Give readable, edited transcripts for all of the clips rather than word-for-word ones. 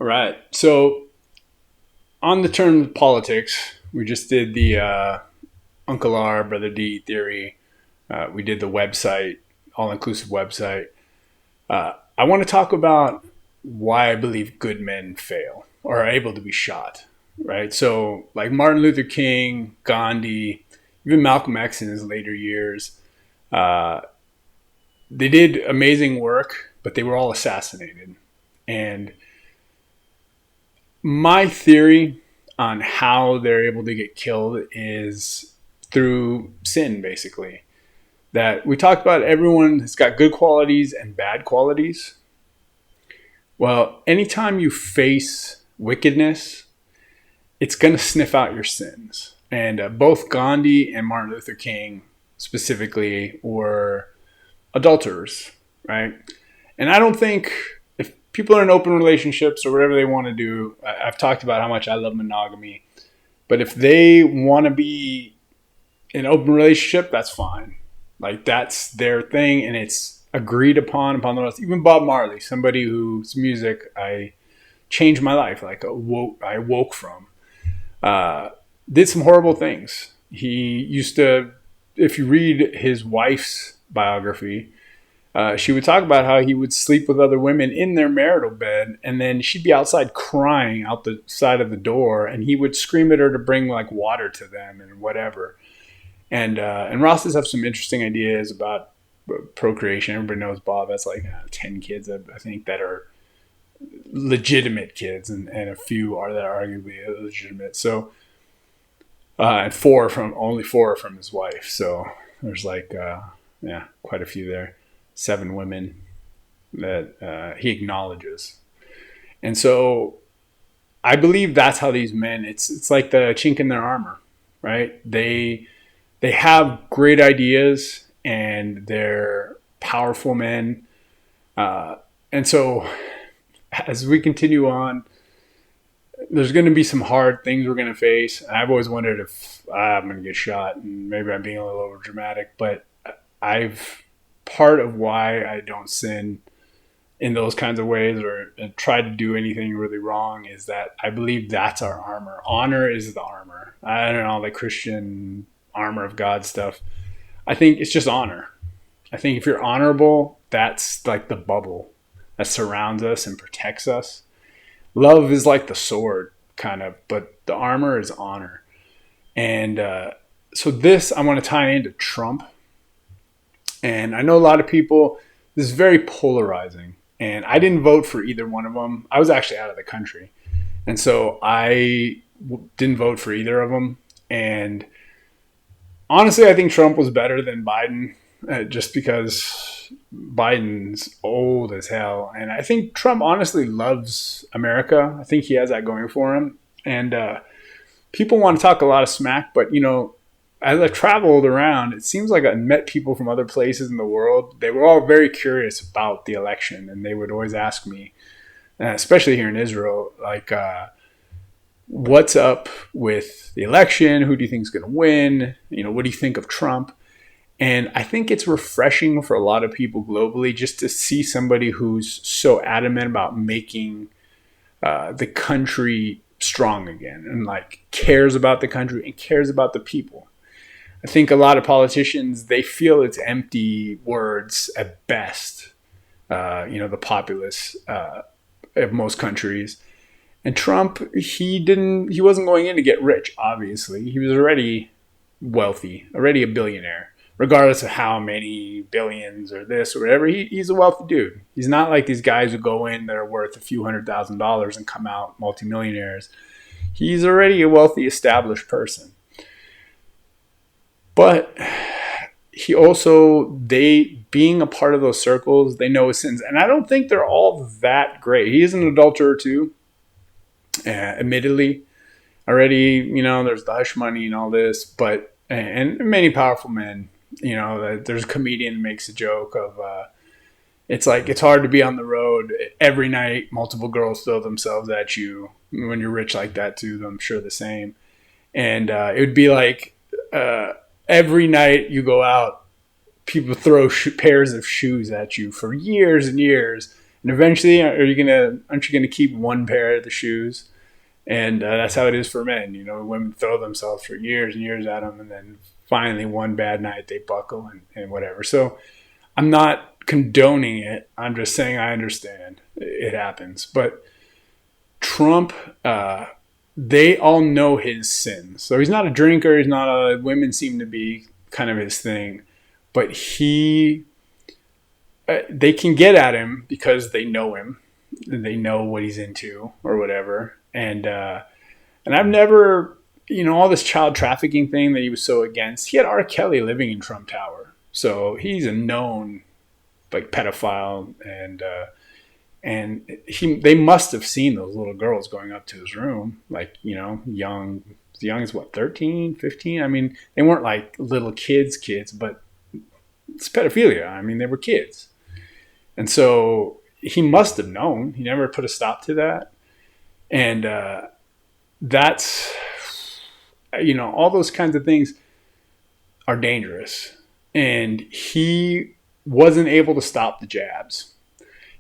All right. So, on the term of politics, we just did the Uncle R, Brother D theory. We did the website, all inclusive website. I want to talk about why I believe good men fail or are able to be shot, right? So, like Martin Luther King, Gandhi, even Malcolm X in his later years, uh, they did amazing work, but they were all assassinated. And my theory on how they're able to get killed is through sin, basically. That we talked about everyone has got good qualities and bad qualities. Well, anytime you face wickedness, it's going to sniff out your sins. And both Gandhi and Martin Luther King specifically were adulterers, right? And I don't think if people are in open relationships or whatever they want to do, I've talked about how much I love monogamy, but if they want to be in an open relationship, that's fine. Like that's their thing, and it's agreed upon the rest. Even Bob Marley, somebody whose music I changed my life, like I woke from, uh, did some horrible things. He used to, if you read his wife's biography, she would talk about how he would sleep with other women in their marital bed, and then she'd be outside crying out the side of the door, and he would scream at her to bring like water to them and whatever. And Rosses have some interesting ideas about procreation. Everybody knows Bob has like 10 kids, I think, that are legitimate kids, and a few are that are arguably illegitimate. So, and only four are from his wife. So there's like, yeah, quite a few there. 7 women that he acknowledges. And so I believe that's how these men, it's like the chink in their armor, right? They have great ideas and they're powerful men. And so as we continue on, there's going to be some hard things we're going to face. I've always wondered if I'm going to get shot, and maybe I'm being a little over dramatic, but I've part of why I don't sin in those kinds of ways or try to do anything really wrong is that I believe that's our armor. Honor is the armor. I don't know, like Christian armor of God stuff. I think it's just honor. I think if you're honorable, that's like the bubble that surrounds us and protects us. Love is like the sword, kind of, but the armor is honor. And so this I want to tie into Trump. And I know a lot of people, this is very polarizing. And I didn't vote for either one of them. I was actually out of the country. And so I didn't vote for either of them. And honestly, I think Trump was better than Biden, just because Biden's old as hell. And I think Trump honestly loves America. I think he has that going for him. And people want to talk a lot of smack, but, as I traveled around, it seems like I met people from other places in the world. They were all very curious about the election, and they would always ask me, especially here in Israel, like, what's up with the election? Who do you think is going to win? What do you think of Trump? And I think it's refreshing for a lot of people globally just to see somebody who's so adamant about making the country strong again and like cares about the country and cares about the people. I think a lot of politicians, they feel it's empty words at best, the populace of most countries. And Trump, he wasn't going in to get rich, obviously. He was already wealthy, already a billionaire, regardless of how many billions or this or whatever. He's a wealthy dude. He's not like these guys who go in that are worth a few $100,000 and come out multimillionaires. He's already a wealthy, established person. But he also, being a part of those circles, they know his sins. And I don't think they're all that great. He is an adulterer too, admittedly. Already, there's the hush money and all this, but, and many powerful men, there's a comedian that makes a joke of, it's like, it's hard to be on the road every night. Multiple girls throw themselves at you. When you're rich like that too, I'm sure the same. And it would be like, every night you go out, people throw pairs of shoes at you for years and years, And eventually, aren't you gonna keep one pair of the shoes? And that's how it is for men. Women throw themselves for years and years at them, and then finally one bad night they buckle and whatever. So I'm not condoning it. I'm just saying I understand it happens. But Trump, they all know his sins. So he's not a drinker. He's not a. Women seem to be kind of his thing, but they can get at him because they know him. They know what he's into or whatever. And I've never, all this child trafficking thing that he was so against. He had R. Kelly living in Trump Tower, so he's a known like pedophile, and they must have seen those little girls going up to his room, like young as what, 13, 15. I mean, they weren't like little kids, but it's pedophilia. I mean, they were kids, and so he must have known. He never put a stop to that. And that's, all those kinds of things are dangerous. And he wasn't able to stop the jabs.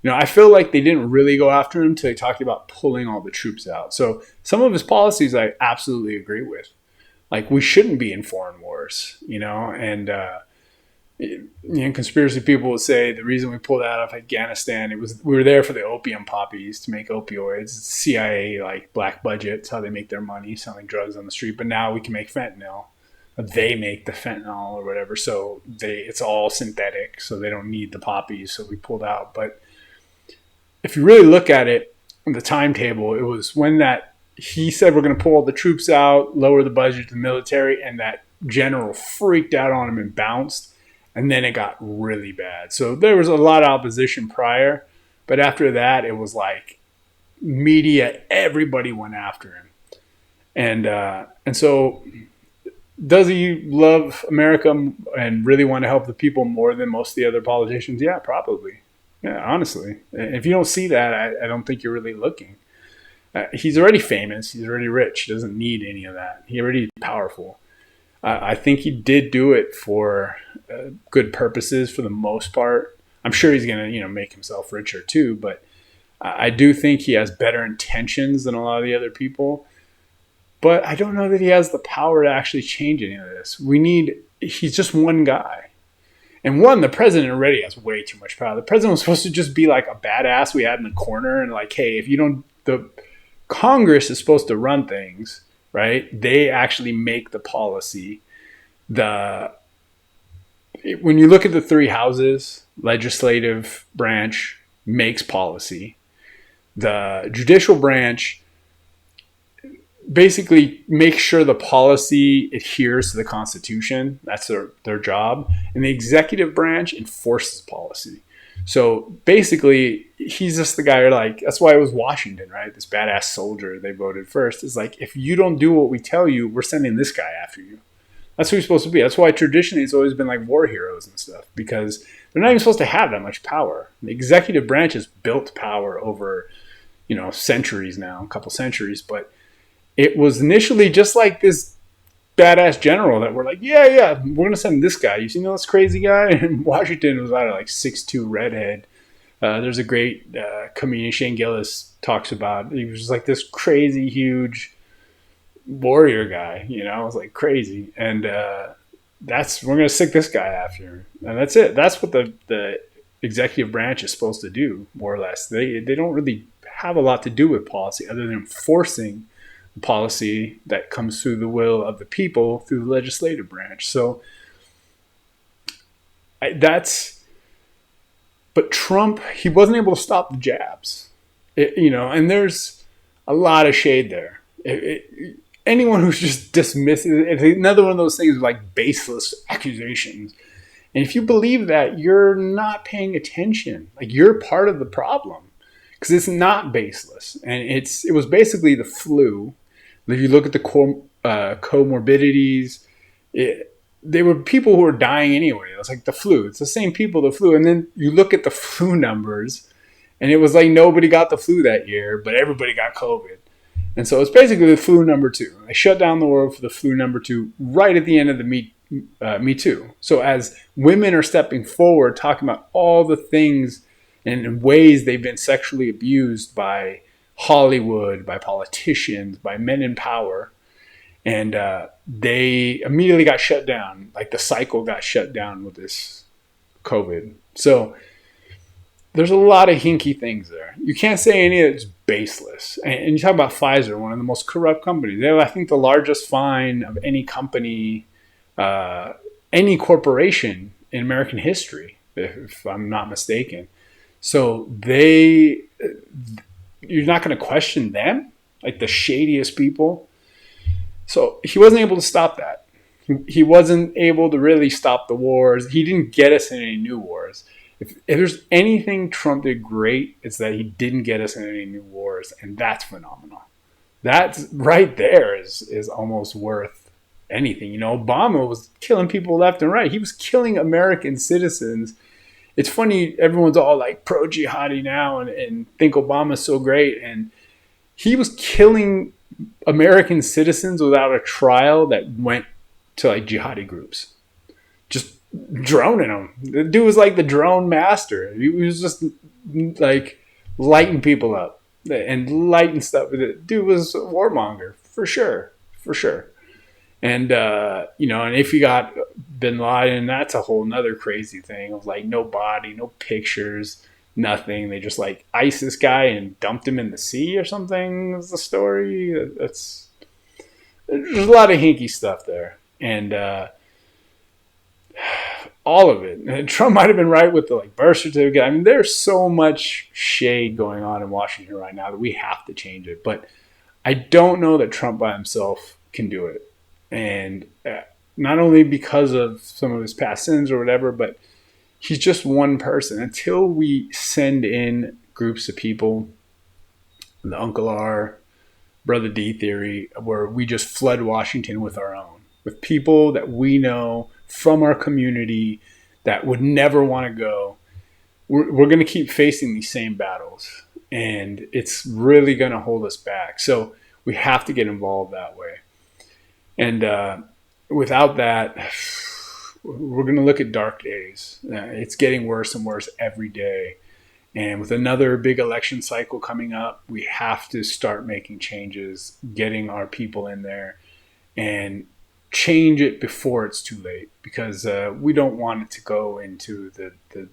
I feel like they didn't really go after him until he talked about pulling all the troops out. So some of his policies I absolutely agree with. Like, we shouldn't be in foreign wars, and conspiracy people would say the reason we pulled out of Afghanistan, we were there for the opium poppies to make opioids. It's CIA, like black budget. It's how they make their money, selling drugs on the street. But now we can make fentanyl. They make the fentanyl or whatever. So it's all synthetic. So they don't need the poppies. So we pulled out. But if you really look at it, the timetable, it was when that he said we're going to pull all the troops out, lower the budget to the military, and that general freaked out on him and bounced. And then it got really bad. So there was a lot of opposition prior, but after that, it was like media, everybody went after him. And so does he love America and really want to help the people more than most of the other politicians? Yeah, probably. Yeah, honestly. If you don't see that, I don't think you're really looking. He's already famous. He's already rich. He doesn't need any of that. He's already powerful. I think he did do it for good purposes for the most part. I'm sure he's going to, make himself richer too, but I do think he has better intentions than a lot of the other people. But I don't know that he has the power to actually change any of this. He's just one guy. And the president already has way too much power. The president was supposed to just be like a badass we had in the corner and like, hey, the Congress is supposed to run things. Right? They actually make the policy. When you look at the three houses, legislative branch makes policy. The judicial branch basically makes sure the policy adheres to the Constitution. That's their job. And the executive branch enforces policy. So basically, he's just the guy that's why it was Washington, right? This badass soldier they voted first. Is like, if you don't do what we tell you, we're sending this guy after you. That's who he's supposed to be. That's why traditionally it's always been like war heroes and stuff, because they're not even supposed to have that much power. The executive branch has built power over, centuries now, a couple centuries. But it was initially just like this badass general that we're like, yeah, we're going to send this guy. You see this crazy guy? And Washington was out of like 6'2" redhead. There's a great comedian, Shane Gillis, talks about, he was just like this crazy, huge warrior guy, it was like crazy. And we're going to stick this guy after. And that's it. That's what the executive branch is supposed to do, more or less. They don't really have a lot to do with policy other than enforcing policy that comes through the will of the people through the legislative branch. So but Trump, he wasn't able to stop the jabs, and there's a lot of shade there. Anyone who's just dismissive, it's another one of those things like baseless accusations. And if you believe that, you're not paying attention. Like, you're part of the problem, because it's not baseless. And it was basically the flu. If you look at the comorbidities, they were people who were dying anyway. It was like the flu. It's the same people, the flu. And then you look at the flu numbers, and it was like nobody got the flu that year, but everybody got COVID. And so it's basically the flu number 2. They shut down the world for the flu number 2 right at the end of the Me Too. So as women are stepping forward, talking about all the things And in ways they've been sexually abused by Hollywood, by politicians, by men in power. And they immediately got shut down. Like the cycle got shut down with this COVID. So there's a lot of hinky things there. You can't say any of it's baseless. And you talk about Pfizer, one of the most corrupt companies. They have, I think, the largest fine of any company, any corporation in American history, if I'm not mistaken. So you're not going to question them, like the shadiest people. So he wasn't able to stop that. He wasn't able to really stop the wars. He didn't get us in any new wars. If there's anything Trump did great, it's that he didn't get us in any new wars, and that's phenomenal. That's right there is almost worth anything. Obama was killing people left and right. He was killing American citizens. It's funny, everyone's all like pro-jihadi now and think Obama's so great, and he was killing American citizens without a trial that went to like jihadi groups. Just droning them. The dude was like the drone master. He was just like lighting people up and lighting stuff. The dude was a warmonger for sure. And and if you got Bin Laden, that's a whole nother crazy thing of like no body, no pictures, nothing. They just like iced this guy and dumped him in the sea or something. Is the story. There's a lot of hinky stuff there, and all of it. And Trump might have been right with the like birth certificate. I mean, there's so much shade going on in Washington right now that we have to change it. But I don't know that Trump by himself can do it, and not only because of some of his past sins or whatever, but he's just one person. Until we send in groups of people, the Uncle R, Brother D theory, where we just flood Washington with our own, with people that we know from our community that would never want to go, we're going to keep facing these same battles. And it's really going to hold us back. So we have to get involved that way. And without that, we're going to look at dark days. It's getting worse and worse every day. And with another big election cycle coming up, we have to start making changes, getting our people in there, and change it before it's too late, because we don't want it to go into the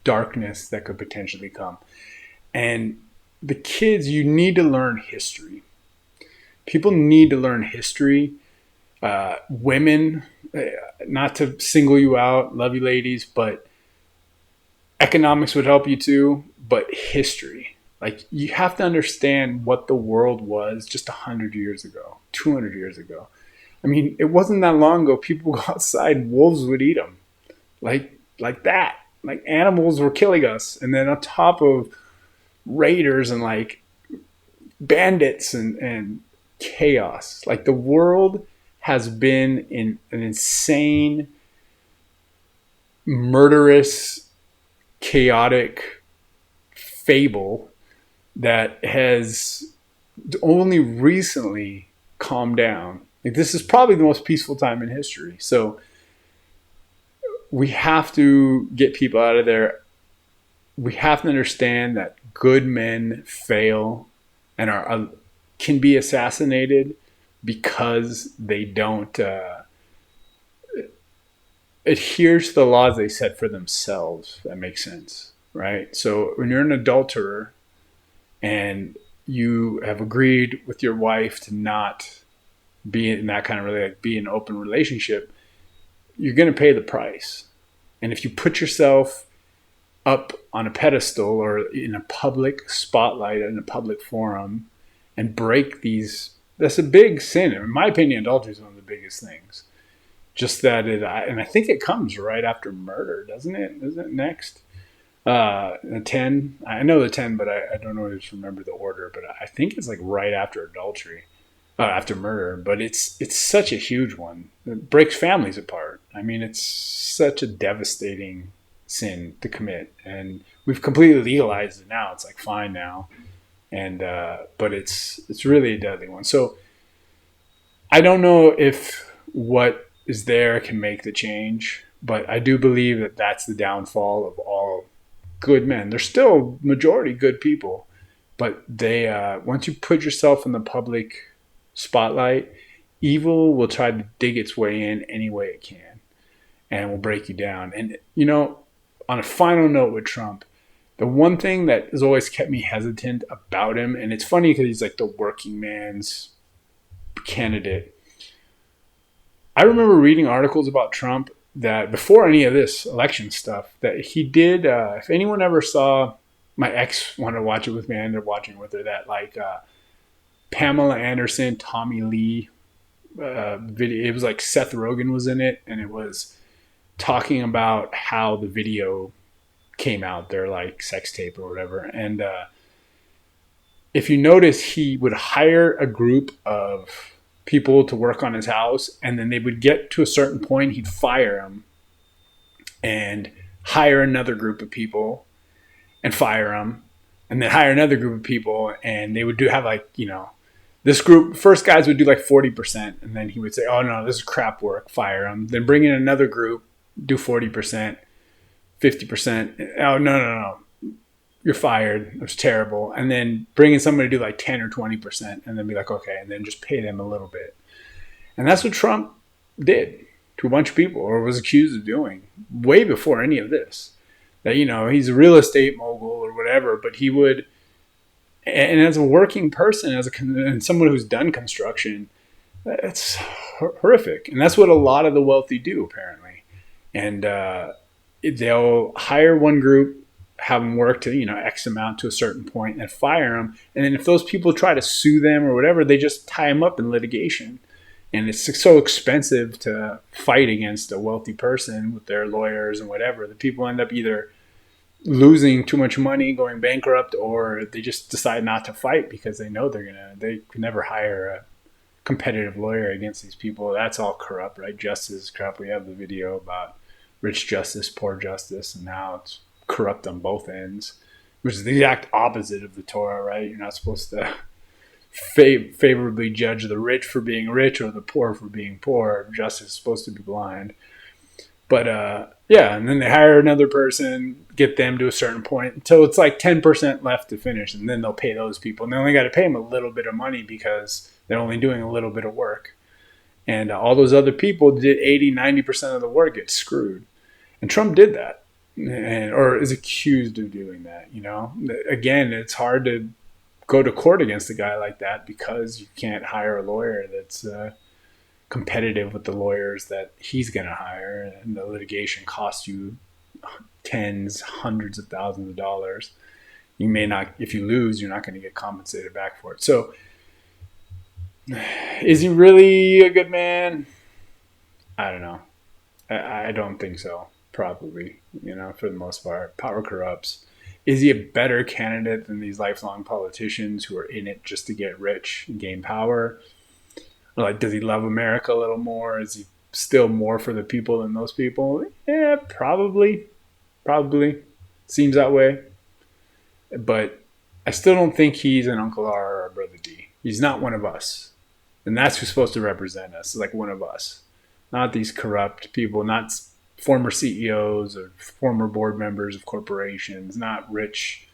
darkness that could potentially come. And the kids, you need to learn history. People need to learn history. Women, not to single you out, love you ladies, but economics would help you too, but history. Like, you have to understand what the world was just 100 years ago, 200 years ago. I mean, it wasn't that long ago. People would go outside, wolves would eat them. Like that. Like, animals were killing us. And then on top of raiders and like bandits and chaos, like the world has been in an insane, murderous, chaotic fable that has only recently calmed down. Like, this is probably the most peaceful time in history. So we have to get people out of there. We have to understand that good men fail and can be assassinated because they don't adhere to the laws they set for themselves. That makes sense, right? So when you're an adulterer and you have agreed with your wife to not be in that kind of be in an open relationship, you're going to pay the price. And if you put yourself up on a pedestal or in a public spotlight, in a public forum, and break these, that's a big sin. In my opinion, adultery is one of the biggest things. Just that and I think it comes right after murder, doesn't it? Isn't it next? The 10, I know the 10, but I don't always remember the order, but I think it's like right after adultery, after murder, but it's such a huge one. It breaks families apart. I mean, it's such a devastating sin to commit, and we've completely legalized it now. It's like fine now, and but it's really a deadly one. So I don't know if what is there can make the change, but I do believe that that's the downfall of all good men. They're still majority good people, but they once you put yourself in the public spotlight, evil will try to dig its way in any way it can, and will break you down. And on a final note with Trump, the one thing that has always kept me hesitant about him, and it's funny because he's like the working man's candidate. I remember reading articles about Trump that before any of this election stuff that he did. If anyone ever saw, my ex wanted to watch it with me, I ended up watching it with her. That like Pamela Anderson, Tommy Lee video. It was like Seth Rogen was in it, and it was talking about how the video came out, their like sex tape or whatever. And if you notice, he would hire a group of people to work on his house, and then they would get to a certain point, he'd fire them and hire another group of people and fire them, and then hire another group of people, and they would have like, this group, first guys would do like 40%, and then he would say, oh no, this is crap work, fire them. Then bring in another group, do 40%, 50%. Oh, no. You're fired. It was terrible. And then bring in somebody to do like 10 or 20%, and then be like, okay, and then just pay them a little bit. And that's what Trump did to a bunch of people, or was accused of doing way before any of this. That, he's a real estate mogul or whatever, but he would, and as a working person, and someone who's done construction, it's horrific. And that's what a lot of the wealthy do, apparently. And they'll hire one group, have them work to, X amount to a certain point, and fire them. And then if those people try to sue them or whatever, they just tie them up in litigation. And it's so expensive to fight against a wealthy person with their lawyers and whatever. The people end up either losing too much money, going bankrupt, or they just decide not to fight because they know they can never hire a competitive lawyer against these people. That's all corrupt, right? Justice is corrupt. We have the video about rich justice, poor justice, and now it's corrupt on both ends, which is the exact opposite of the Torah, right? You're not supposed to favorably judge the rich for being rich or the poor for being poor. Justice is supposed to be blind. But and then they hire another person, get them to a certain point until it's like 10% left to finish, and then they'll pay those people. And they only got to pay them a little bit of money because they're only doing a little bit of work. And all those other people did 80, 90% of the work, get screwed. And Trump did that. Or is accused of doing that. Again, it's hard to go to court against a guy like that because you can't hire a lawyer that's competitive with the lawyers that he's going to hire, and the litigation costs you tens, hundreds of thousands of dollars. You may not, if you lose, you're not going to get compensated back for it. So is he really a good man? I don't know. I don't think so. Probably, for the most part. Power corrupts. Is he a better candidate than these lifelong politicians who are in it just to get rich and gain power? Or like, does he love America a little more? Is he still more for the people than those people? Yeah, probably. Probably. Seems that way. But I still don't think he's an Uncle R or a Brother D. He's not one of us. And that's who's supposed to represent us, like one of us. Not these corrupt people, not former CEOs or former board members of corporations, not rich,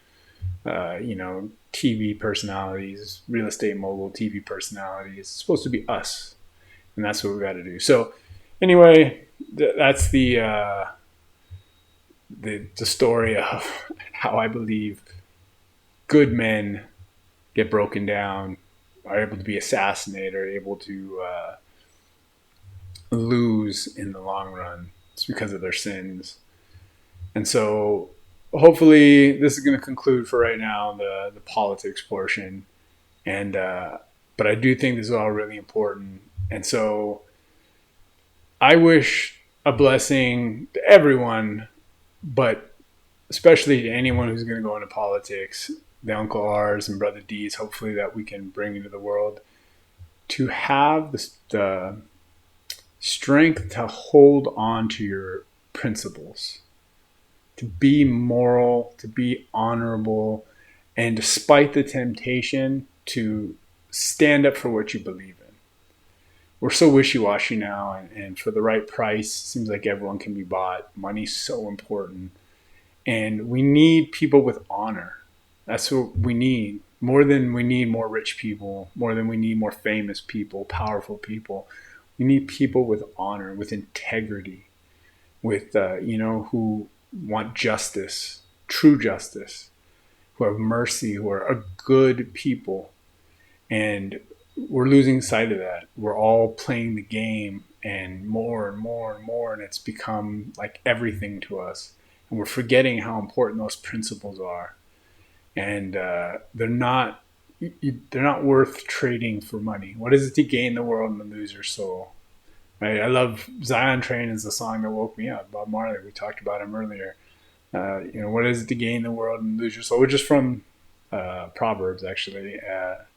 TV personalities, real estate mogul TV personalities. It's supposed to be us, and that's what we got to do. So, anyway, that's the story of how I believe good men get broken down, are able to be assassinated, are able to lose in the long run. It's because of their sins. And so hopefully this is going to conclude for right now, the politics portion. And but I do think this is all really important. And so I wish a blessing to everyone, but especially to anyone who's going to go into politics, the Uncle R's and Brother D's, hopefully that we can bring into the world, to have the strength to hold on to your principles, to be moral, to be honorable, and despite the temptation, to stand up for what you believe in. We're so wishy-washy now, and for the right price, it seems like everyone can be bought. Money's so important. And we need people with honor. That's what we need. More than we need more rich people, more than we need more famous people, powerful people. We need people with honor, with integrity, with, who want justice, true justice, who have mercy, who are a good people. And we're losing sight of that. We're all playing the game and more and more and more, and it's become like everything to us. And we're forgetting how important those principles are. And they're not worth trading for money. What is it to gain the world and lose your soul? Right? I love Zion Train is the song that woke me up. Bob Marley. We talked about him earlier. What is it to gain the world and lose your soul? Which is from Proverbs, actually.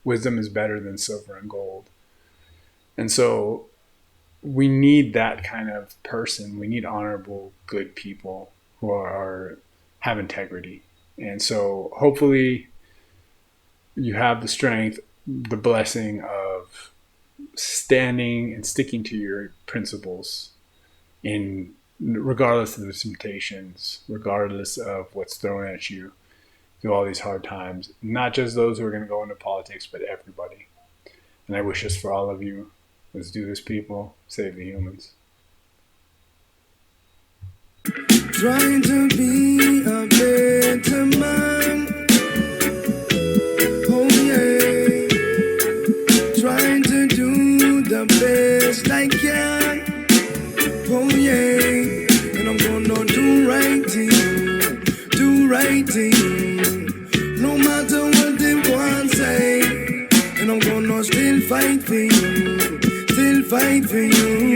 Wisdom is better than silver and gold. And so we need that kind of person. We need honorable, good people who have integrity. And so hopefully you have the strength, the blessing of standing and sticking to your principles in regardless of the temptations, regardless of what's thrown at you through all these hard times. Not just those who are going to go into politics, but everybody. And I wish this for all of you. Let's do this, people. Save the humans. Trying to be a better man. Oh yeah. Trying to do the best I can. Oh yeah. And I'm gonna do right thing. Do right thing. No matter what they want to say. And I'm gonna still fight for you. Still fight for you.